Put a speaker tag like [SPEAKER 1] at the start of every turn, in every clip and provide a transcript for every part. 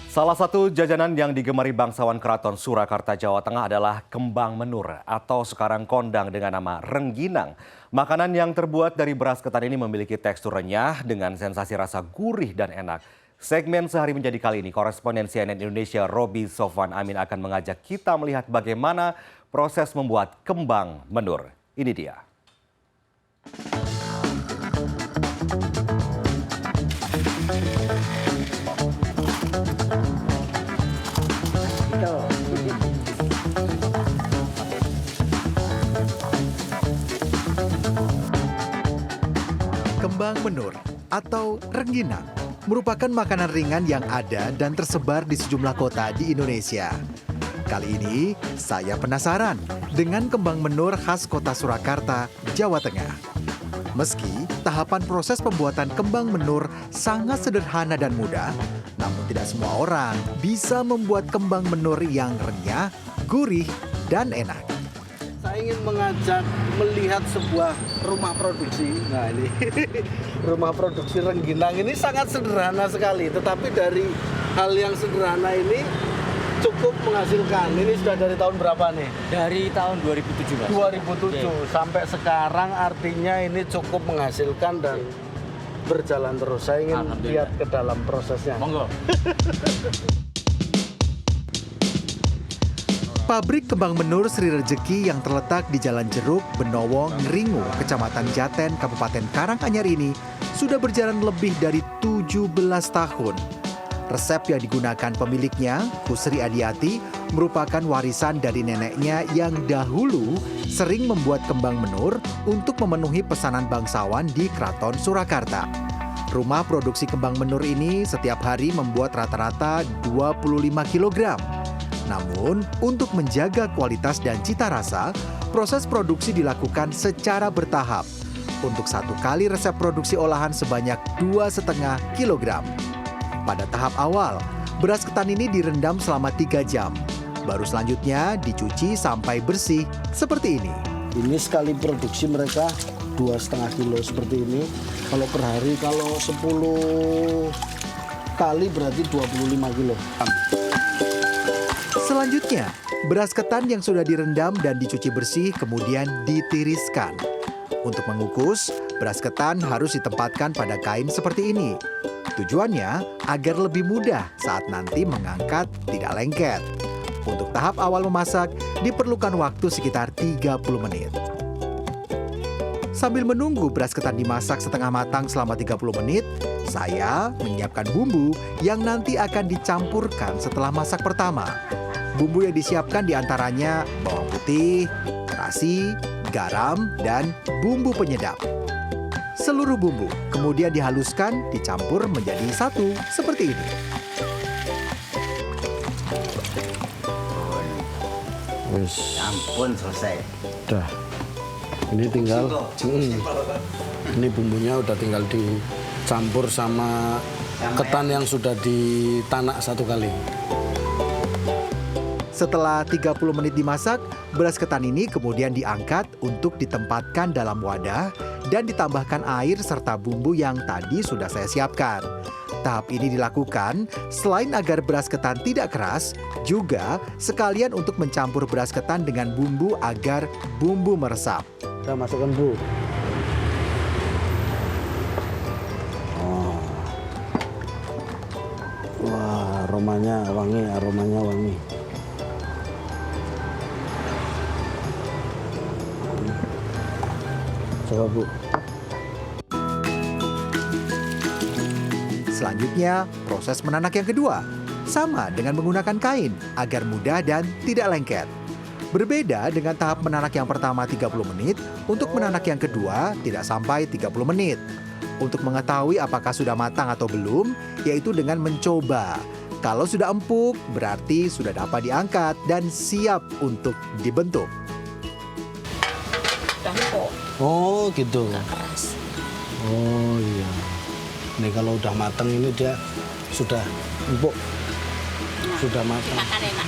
[SPEAKER 1] Salah satu jajanan yang digemari bangsawan Keraton Surakarta, Jawa Tengah adalah kembang menur atau sekarang kondang dengan nama rengginang. Makanan yang terbuat dari beras ketan ini memiliki tekstur renyah dengan sensasi rasa gurih dan enak. Segmen Sehari Menjadi kali ini, koresponden CNN Indonesia Roby Sofwan Amin akan mengajak kita melihat bagaimana proses membuat kembang menur. Ini dia.
[SPEAKER 2] Kembang menur atau rengginang merupakan makanan ringan yang ada dan tersebar di sejumlah kota di Indonesia. Kali ini saya penasaran dengan kembang menur khas kota Surakarta, Jawa Tengah. Meski tahapan proses pembuatan kembang menur sangat sederhana dan mudah, namun tidak semua orang bisa membuat kembang menur yang renyah, gurih, dan enak.
[SPEAKER 3] Saya ingin mengajak melihat sebuah rumah produksi. Nah ini rumah produksi rengginang ini sangat sederhana sekali. Tetapi dari hal yang sederhana ini cukup menghasilkan. Ini sudah dari tahun berapa nih?
[SPEAKER 4] Dari tahun 2007, Mas.
[SPEAKER 3] 2007 sampai sekarang, artinya ini cukup menghasilkan dan berjalan terus. Saya ingin lihat ke dalam prosesnya.
[SPEAKER 4] Monggo.
[SPEAKER 2] Pabrik kembang menur Sri Rejeki yang terletak di Jalan Jeruk, Benowo, Ngeringu, Kecamatan Jaten, Kabupaten Karanganyar ini sudah berjalan lebih dari 17 tahun. Resep yang digunakan pemiliknya, Kusri Adiati, merupakan warisan dari neneknya yang dahulu sering membuat kembang menur untuk memenuhi pesanan bangsawan di Keraton Surakarta. Rumah produksi kembang menur ini setiap hari membuat rata-rata 25 kg. Namun, untuk menjaga kualitas dan cita rasa, proses produksi dilakukan secara bertahap. Untuk satu kali resep produksi olahan sebanyak 2,5 kg. Pada tahap awal, beras ketan ini direndam selama 3 jam. Baru selanjutnya dicuci sampai bersih seperti ini.
[SPEAKER 3] Ini sekali produksi mereka 2,5 kilo seperti ini. Kalau per hari, kalau 10 kali berarti 25 kilo.
[SPEAKER 2] Selanjutnya, beras ketan yang sudah direndam dan dicuci bersih kemudian ditiriskan. Untuk mengukus, beras ketan harus ditempatkan pada kain seperti ini. Tujuannya agar lebih mudah saat nanti mengangkat tidak lengket. Untuk tahap awal memasak, diperlukan waktu sekitar 30 menit. Sambil menunggu beras ketan dimasak setengah matang selama 30 menit, saya menyiapkan bumbu yang nanti akan dicampurkan setelah masak pertama. Bumbu yang disiapkan diantaranya bawang putih, terasi, garam, dan bumbu penyedap. Seluruh bumbu kemudian dihaluskan, dicampur menjadi satu seperti ini.
[SPEAKER 5] Ampun, selesai.
[SPEAKER 3] Udah. Ini tinggal, ini bumbunya udah tinggal dicampur sama ketan yang sudah ditanak satu kali.
[SPEAKER 2] Setelah 30 menit dimasak, beras ketan ini kemudian diangkat untuk ditempatkan dalam wadah dan ditambahkan air serta bumbu yang tadi sudah saya siapkan. Tahap ini dilakukan selain agar beras ketan tidak keras, juga sekalian untuk mencampur beras ketan dengan bumbu agar bumbu meresap.
[SPEAKER 3] Kita masukkan Bu. Wah, aromanya wangi. Coba Bu.
[SPEAKER 2] Selanjutnya, proses menanak yang kedua. Sama dengan menggunakan kain agar mudah dan tidak lengket. Berbeda dengan tahap menanak yang pertama 30 menit, untuk menanak yang kedua tidak sampai 30 menit. Untuk mengetahui apakah sudah matang atau belum, yaitu dengan mencoba. Kalau sudah empuk, berarti sudah dapat diangkat dan siap untuk dibentuk.
[SPEAKER 3] Oh gitu.
[SPEAKER 5] Nggak keras.
[SPEAKER 3] Oh iya. Ini kalau udah matang ini dia sudah empuk. Sudah matang.
[SPEAKER 5] Makan enak.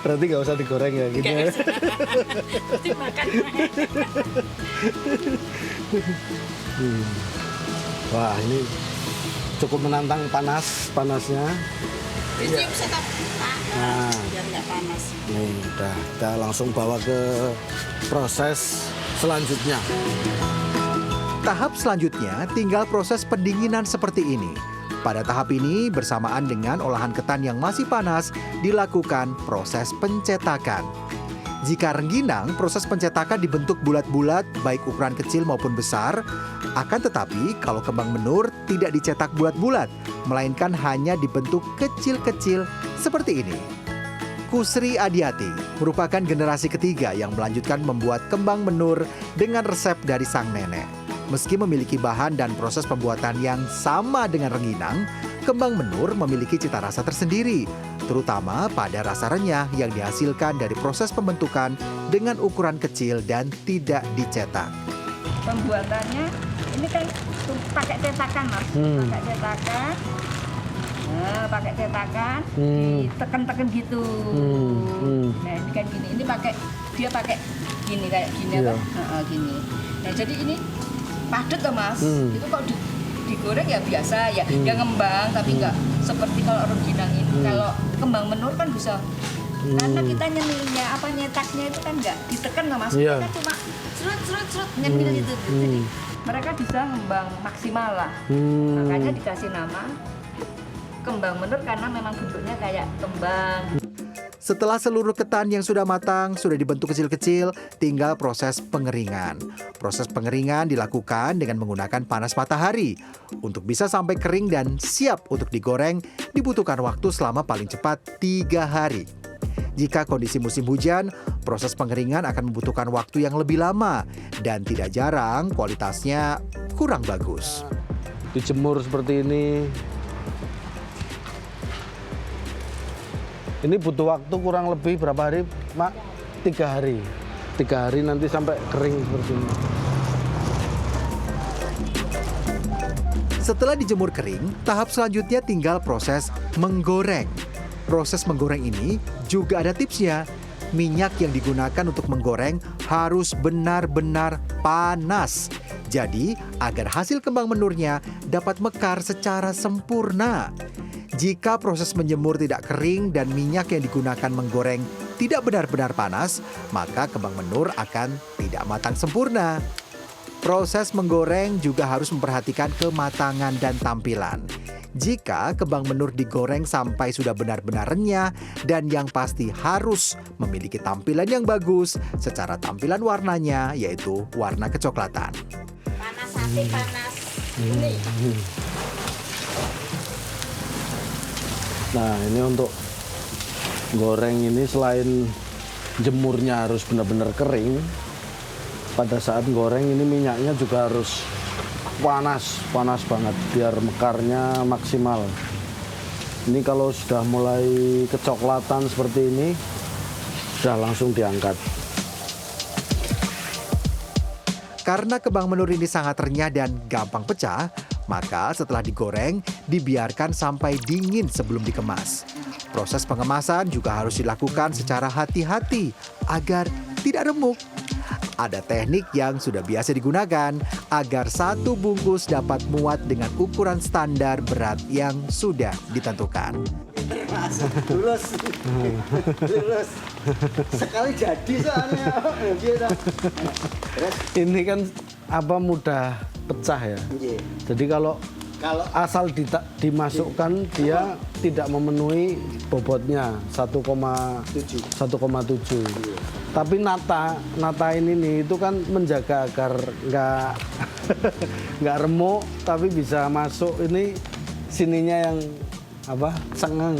[SPEAKER 3] Berarti nggak usah digoreng ya gitu ya.
[SPEAKER 5] Dimakan.
[SPEAKER 3] Wah ini cukup menantang panasnya.
[SPEAKER 5] Dicium stop.
[SPEAKER 3] Nah,
[SPEAKER 5] Biar nggak panas.
[SPEAKER 3] nih udah kita langsung bawa ke proses selanjutnya.
[SPEAKER 2] Tahap selanjutnya tinggal proses pendinginan seperti ini. Pada tahap ini bersamaan dengan olahan ketan yang masih panas dilakukan proses pencetakan. Jika rengginang, proses pencetakan dibentuk bulat-bulat baik ukuran kecil maupun besar. Akan tetapi kalau kembang menur tidak dicetak bulat-bulat, melainkan hanya dibentuk kecil-kecil seperti ini. Kusri Adiati merupakan generasi ketiga yang melanjutkan membuat kembang menur dengan resep dari sang nenek. Meski memiliki bahan dan proses pembuatan yang sama dengan rengginang, kembang menur memiliki cita rasa tersendiri, terutama pada rasa renyah yang dihasilkan dari proses pembentukan dengan ukuran kecil dan tidak dicetak.
[SPEAKER 6] Pembuatannya ini kan pakai cetakan, Mas. Pakai cetakan. Nah, pakai cetakan, ditekan-tekan gitu. Nah, ini kan gini. Ini dia pakai gini kayak gini apa? Gini. Nah, jadi ini padat loh, Mas. Itu kalau digoreng ya biasa ya, dia ngembang tapi nggak seperti kalau rengginang ini. Kalau kembang menur kan bisa karena kita nyemilnya nyetaknya itu kan nggak ditekan loh, Mas. Kita cuma serut nyemil itu. Jadi mereka bisa ngembang maksimal lah. Makanya dikasih nama kembang menur karena memang bentuknya kayak kembang.
[SPEAKER 2] Setelah seluruh ketan yang sudah matang sudah dibentuk kecil-kecil, tinggal proses pengeringan. Proses pengeringan dilakukan dengan menggunakan panas matahari. Untuk bisa sampai kering dan siap untuk digoreng, dibutuhkan waktu selama paling cepat 3 hari. Jika kondisi musim hujan, proses pengeringan akan membutuhkan waktu yang lebih lama dan tidak jarang kualitasnya kurang bagus.
[SPEAKER 3] Dijemur seperti ini. Ini butuh waktu kurang lebih berapa hari, Mak? 3 hari. 3 hari nanti sampai kering seperti ini.
[SPEAKER 2] Setelah dijemur kering, tahap selanjutnya tinggal proses menggoreng. Proses menggoreng ini juga ada tipsnya. Minyak yang digunakan untuk menggoreng harus benar-benar panas. Jadi, agar hasil kembang menurnya dapat mekar secara sempurna. Jika proses menjemur tidak kering dan minyak yang digunakan menggoreng tidak benar-benar panas, maka kembang menur akan tidak matang sempurna. Proses menggoreng juga harus memperhatikan kematangan dan tampilan. Jika kembang menur digoreng sampai sudah benar-benar renyah dan yang pasti harus memiliki tampilan yang bagus secara tampilan warnanya yaitu warna kecoklatan.
[SPEAKER 5] Panas hati panas. Ini.
[SPEAKER 3] Nah, ini untuk goreng ini selain jemurnya harus benar-benar kering, pada saat goreng ini minyaknya juga harus panas banget biar mekarnya maksimal. Ini kalau sudah mulai kecoklatan seperti ini, sudah langsung diangkat.
[SPEAKER 2] Karena kembang menur ini sangat renyah dan gampang pecah, maka setelah digoreng, dibiarkan sampai dingin sebelum dikemas. Proses pengemasan juga harus dilakukan secara hati-hati agar tidak remuk. Ada teknik yang sudah biasa digunakan agar satu bungkus dapat muat dengan ukuran standar berat yang sudah ditentukan.
[SPEAKER 5] Lulus. Sekali jadi soalnya.
[SPEAKER 3] Ini kan mudah pecah ya. Jadi kalau asal dimasukkan dia tidak memenuhi bobotnya 1,7. Tapi nata ini nih itu kan menjaga agar nggak remuk tapi bisa masuk ini sininya yang cengang.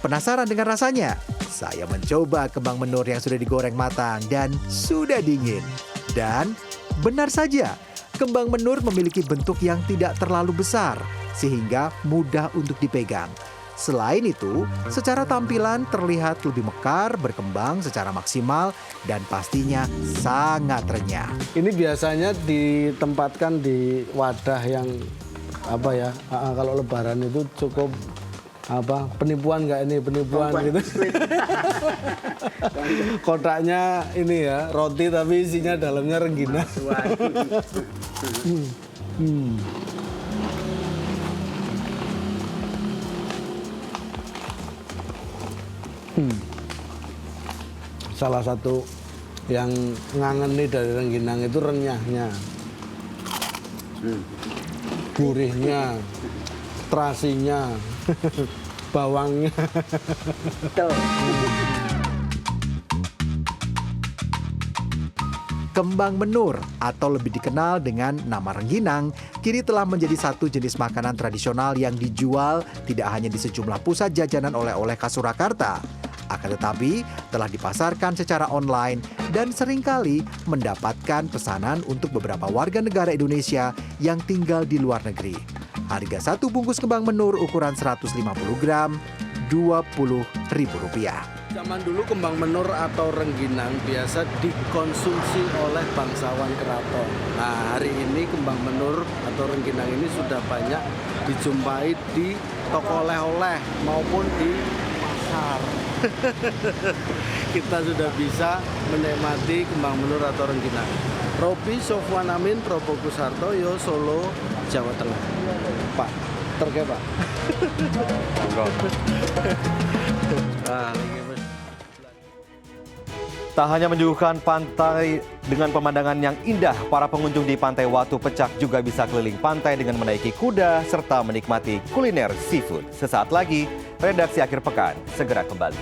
[SPEAKER 2] Penasaran dengan rasanya? Saya mencoba kembang menur yang sudah digoreng matang dan sudah dingin. Dan benar saja, kembang menur memiliki bentuk yang tidak terlalu besar sehingga mudah untuk dipegang. Selain itu, secara tampilan terlihat lebih mekar, berkembang secara maksimal, dan pastinya sangat renyah.
[SPEAKER 3] Ini biasanya ditempatkan di wadah yang kalau lebaran itu cukup penipuan nggak ini, penipuan gitu. Kotaknya ini ya, roti tapi isinya dalamnya rengginang. Salah satu yang ngangen nih dari rengginang itu renyahnya, gurihnya, terasinya, bawangnya.
[SPEAKER 2] Kembang menur atau lebih dikenal dengan nama rengginang kini telah menjadi satu jenis makanan tradisional yang dijual tidak hanya di sejumlah pusat jajanan oleh-oleh khas Surakarta, akan tetapi telah dipasarkan secara online dan seringkali mendapatkan pesanan untuk beberapa warga negara Indonesia yang tinggal di luar negeri. Harga satu bungkus kembang menur ukuran 150 gram Rp20.000.
[SPEAKER 3] Zaman dulu kembang menur atau rengginang biasa dikonsumsi oleh bangsawan keraton. Nah, hari ini kembang menur atau rengginang ini sudah banyak dijumpai di toko oleh-oleh maupun di pasar. Kita sudah bisa menikmati kembang menur atau rengginang. Robi Sofwan Amin, Probokus Hartoyo, Solo, Jawa Tengah. Pak, terke Pak.
[SPEAKER 1] Tak hanya menyuguhkan pantai dengan pemandangan yang indah, para pengunjung di Pantai Watu Pecak juga bisa keliling pantai dengan menaiki kuda serta menikmati kuliner seafood. Sesaat lagi, redaksi akhir pekan segera kembali.